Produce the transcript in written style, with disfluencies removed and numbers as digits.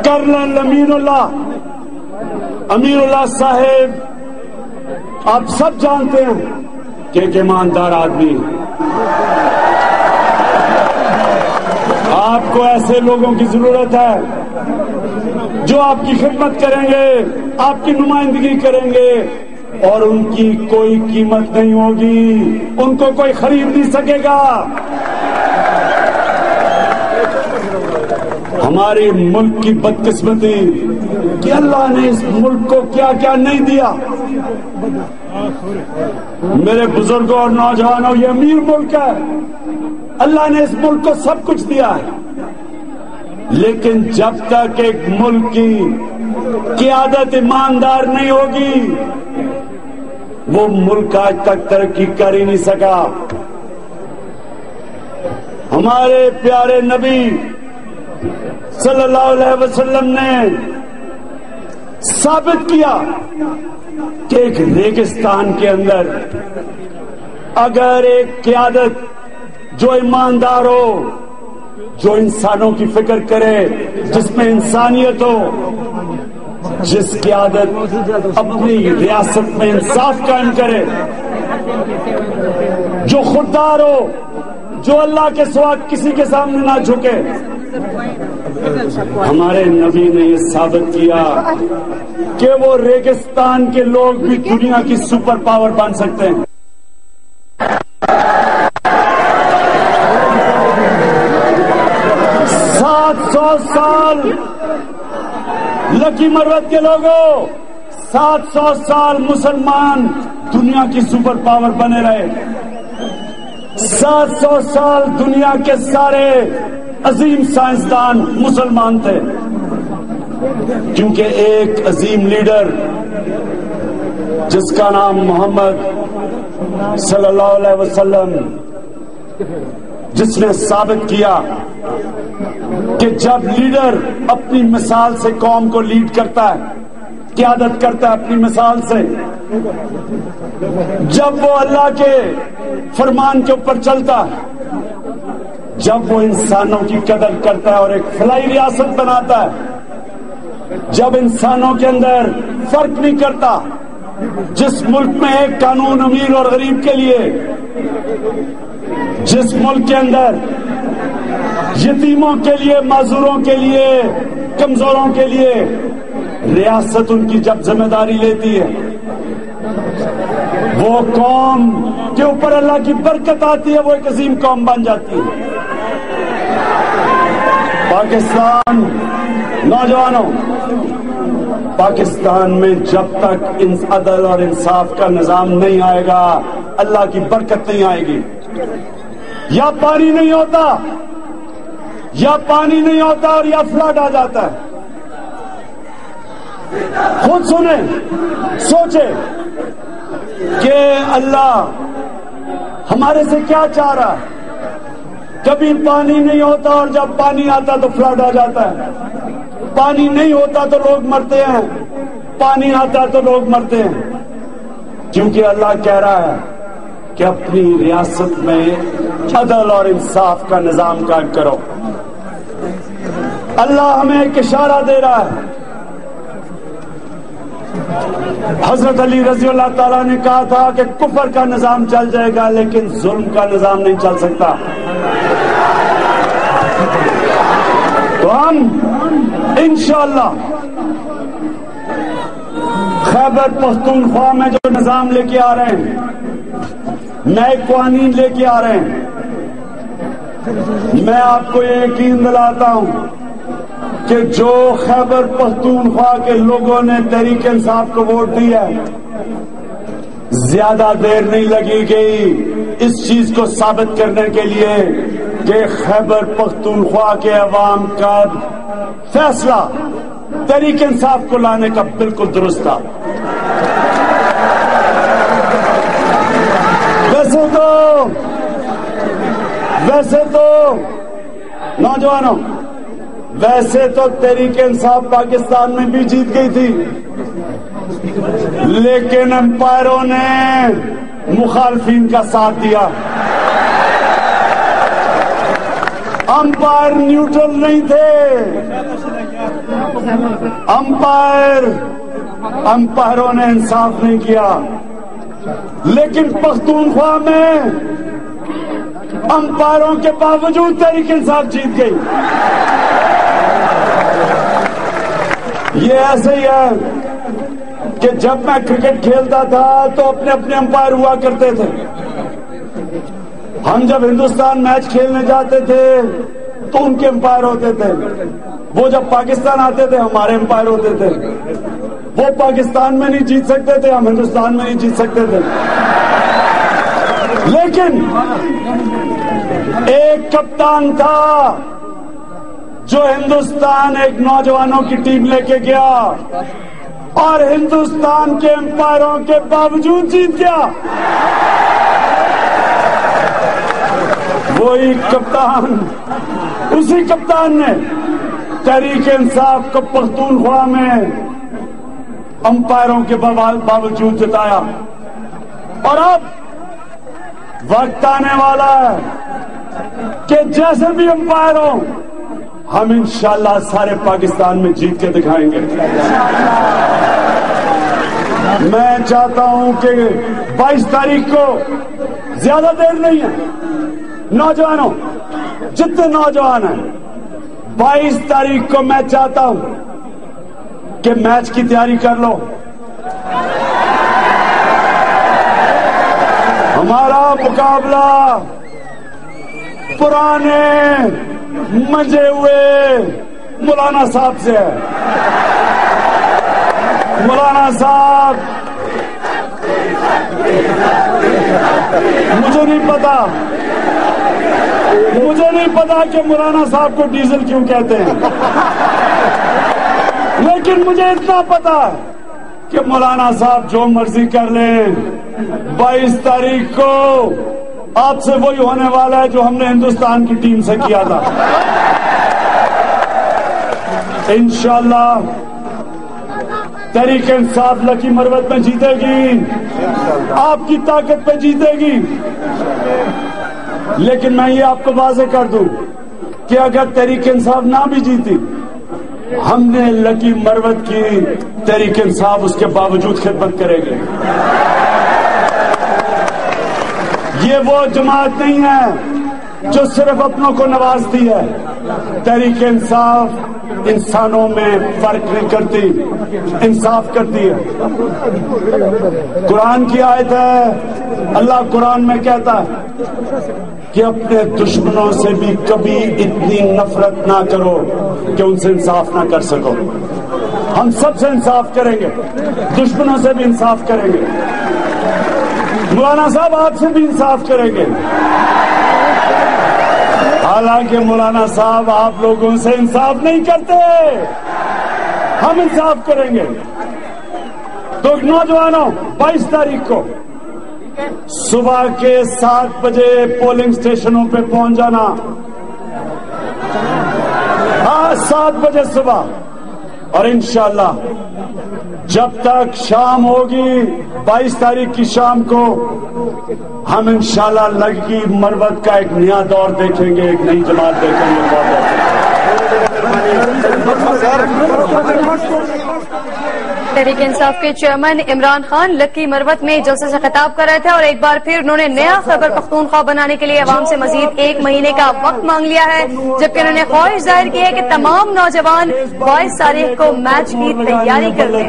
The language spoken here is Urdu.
کرنل امیر اللہ صاحب آپ سب جانتے ہیں کہ ایک ایماندار آدمی ہے. آپ کو ایسے لوگوں کی ضرورت ہے جو آپ کی خدمت کریں گے, آپ کی نمائندگی کریں گے, اور ان کی کوئی قیمت نہیں ہوگی, ان کو کوئی خرید نہیں سکے گا. ہمارے ملک کی بدقسمتی کہ اللہ نے اس ملک کو کیا کیا نہیں دیا. میرے بزرگوں اور نوجوانوں, یہ امیر ملک ہے, اللہ نے اس ملک کو سب کچھ دیا ہے, لیکن جب تک ایک ملک کی قیادت ایماندار نہیں ہوگی وہ ملک آج تک ترقی کر ہی نہیں سکا. ہمارے پیارے نبی صلی اللہ علیہ وسلم نے ثابت کیا کہ ایک ریگستان کے اندر اگر ایک قیادت جو ایماندار ہو, جو انسانوں کی فکر کرے, جس میں انسانیت ہو, جس قیادت اپنی ریاست میں انصاف قائم کرے, جو خوددار ہو, جو اللہ کے سوا کسی کے سامنے نہ جھکے. ہمارے نبی نے یہ ثابت کیا کہ وہ ریگستان کے لوگ بھی دنیا کی سپر پاور بن سکتے ہیں. 700 سال لکی مروت کے لوگوں, 700 سال مسلمان دنیا کی سپر پاور بنے رہے. 700 سال دنیا کے سارے عظیم سائنسدان مسلمان تھے, کیونکہ ایک عظیم لیڈر جس کا نام محمد صلی اللہ علیہ وسلم, جس نے ثابت کیا کہ جب لیڈر اپنی مثال سے قوم کو لیڈ کرتا ہے, قیادت کرتا ہے اپنی مثال سے, جب وہ اللہ کے فرمان کے اوپر چلتا ہے, جب وہ انسانوں کی قدر کرتا ہے اور ایک فلاحی ریاست بناتا ہے, جب انسانوں کے اندر فرق نہیں کرتا, جس ملک میں ایک قانون امیر اور غریب کے لیے, جس ملک کے اندر یتیموں کے لیے, معذوروں کے لیے, کمزوروں کے لیے ریاست ان کی جب ذمہ داری لیتی ہے, وہ قوم کے اوپر اللہ کی برکت آتی ہے, وہ ایک عظیم قوم بن جاتی ہے. پاکستان, نوجوانوں, پاکستان میں جب تک عدل اور انصاف کا نظام نہیں آئے گا اللہ کی برکت نہیں آئے گی. یا پانی نہیں ہوتا, یا پانی نہیں ہوتا اور یا فلڈ آ جاتا ہے. خود سنیں, سوچیں کہ اللہ ہمارے سے کیا چاہ رہا ہے. کبھی پانی نہیں ہوتا اور جب پانی آتا تو فلڈ آ جاتا ہے. پانی نہیں ہوتا تو لوگ مرتے ہیں, پانی آتا تو لوگ مرتے ہیں, کیونکہ اللہ کہہ رہا ہے کہ اپنی ریاست میں عدل اور انصاف کا نظام قائم کرو. اللہ ہمیں ایک اشارہ دے رہا ہے. حضرت علی رضی اللہ تعالیٰ نے کہا تھا کہ کفر کا نظام چل جائے گا لیکن ظلم کا نظام نہیں چل سکتا. تو ہم انشاءاللہ خیبر پختونخوا میں جو نظام لے کے آ رہے ہیں, نئے قوانین لے کے آ رہے ہیں, میں آپ کو یہ یقین دلاتا ہوں کہ جو خیبر پختونخوا کے لوگوں نے تحریک انصاف کو ووٹ دیا ہے, زیادہ دیر نہیں لگی گئی اس چیز کو ثابت کرنے کے لیے کہ خیبر پختونخوا کے عوام کا فیصلہ تحریک انصاف کو لانے کا بالکل درست تھا. ویسے تو نوجوانوں, ویسے تو تحریک انصاف پاکستان میں بھی جیت گئی تھی, لیکن امپائروں نے مخالفین کا ساتھ دیا. امپائر نیوٹرل نہیں تھے, امپائروں نے انصاف نہیں کیا، لیکن پختونخوا میں امپائروں کے باوجود تحریک انصاف جیت گئی۔ یہ ایسے ہی ہے کہ جب میں کرکٹ کھیلتا تھا تو اپنے اپنے امپائر ہوا کرتے تھے۔ ہم جب ہندوستان میچ کھیلنے جاتے تھے تو ان کے امپائر ہوتے تھے، وہ جب پاکستان آتے تھے ہمارے امپائر ہوتے تھے۔ وہ پاکستان میں نہیں جیت سکتے تھے، ہم ہندوستان میں نہیں جیت سکتے تھے، لیکن ایک کپتان تھا جو ہندوستان ایک نوجوانوں کی ٹیم لے کے گیا اور ہندوستان کے امپائروں کے باوجود جیت گیا۔ وہی کپتان، اسی کپتان نے تحریک انصاف کو پختونخوا میں امپائروں کے باوجود جتایا، اور اب وقت آنے والا ہے کہ جیسے بھی امپائر ہوں ہم انشاءاللہ سارے پاکستان میں جیت کے دکھائیں گے۔ میں چاہتا ہوں کہ 22 تاریخ کو، زیادہ دیر نہیں ہے، نوجوانوں جتنے نوجوان ہیں، 22 تاریخ کو میں چاہتا ہوں کہ میچ کی تیاری کر لو۔ ہمارا مقابلہ پرانے منجے ہوئے مولانا صاحب سے ہے۔ مولانا صاحب، مجھے نہیں پتا کہ مولانا صاحب کو ڈیزل کیوں کہتے ہیں، لیکن مجھے اتنا پتا ہے کہ مولانا صاحب جو مرضی کر لیں، 22 تاریخ کو آپ سے وہی ہونے والا ہے جو ہم نے ہندوستان کی ٹیم سے کیا تھا۔ انشاءاللہ تحریک انصاف لکی مروت میں جیتے گی، آپ کی طاقت پہ جیتے گی، لیکن میں یہ آپ کو واضح کر دوں کہ اگر تحریک انصاف نہ بھی جیتی، ہم نے لکی مروت کی تحریک انصاف اس کے باوجود خدمت کرے گی۔ یہ وہ جماعت نہیں ہے جو صرف اپنوں کو نوازتی ہے۔ تحریک انصاف انسانوں میں فرق نہیں کرتی، انصاف کرتی ہے۔ قرآن کی آیت ہے، اللہ قرآن میں کہتا ہے کہ اپنے دشمنوں سے بھی کبھی اتنی نفرت نہ کرو کہ ان سے انصاف نہ کر سکو۔ ہم سب سے انصاف کریں گے، دشمنوں سے بھی انصاف کریں گے، مولانا صاحب آپ سے بھی انصاف کریں گے۔ حالانکہ مولانا صاحب آپ لوگوں سے انصاف نہیں کرتے، ہم انصاف کریں گے۔ تو نوجوانوں 22 تاریخ کو صبح کے 7 بجے پولنگ سٹیشنوں پہ پہنچ جانا، 7 بجے صبح، اور انشاءاللہ جب تک شام ہوگی 22 تاریخ کی شام کو ہم انشاءاللہ لکی مروت کا ایک نیا دور دیکھیں گے، ایک نئی جماعت دیکھیں گے۔ تحریک انصاف کے چیئرمین عمران خان لکی مروت میں جلسے سے خطاب کر رہے تھے، اور ایک بار پھر انہوں نے نیا خیبر پختونخوا بنانے کے لیے عوام سے مزید 1 مہینے کا وقت مانگ لیا ہے، جبکہ انہوں نے خواہش ظاہر کی ہے کہ تمام نوجوان 22 تاریخ کو میچ کی تیاری کر لیں۔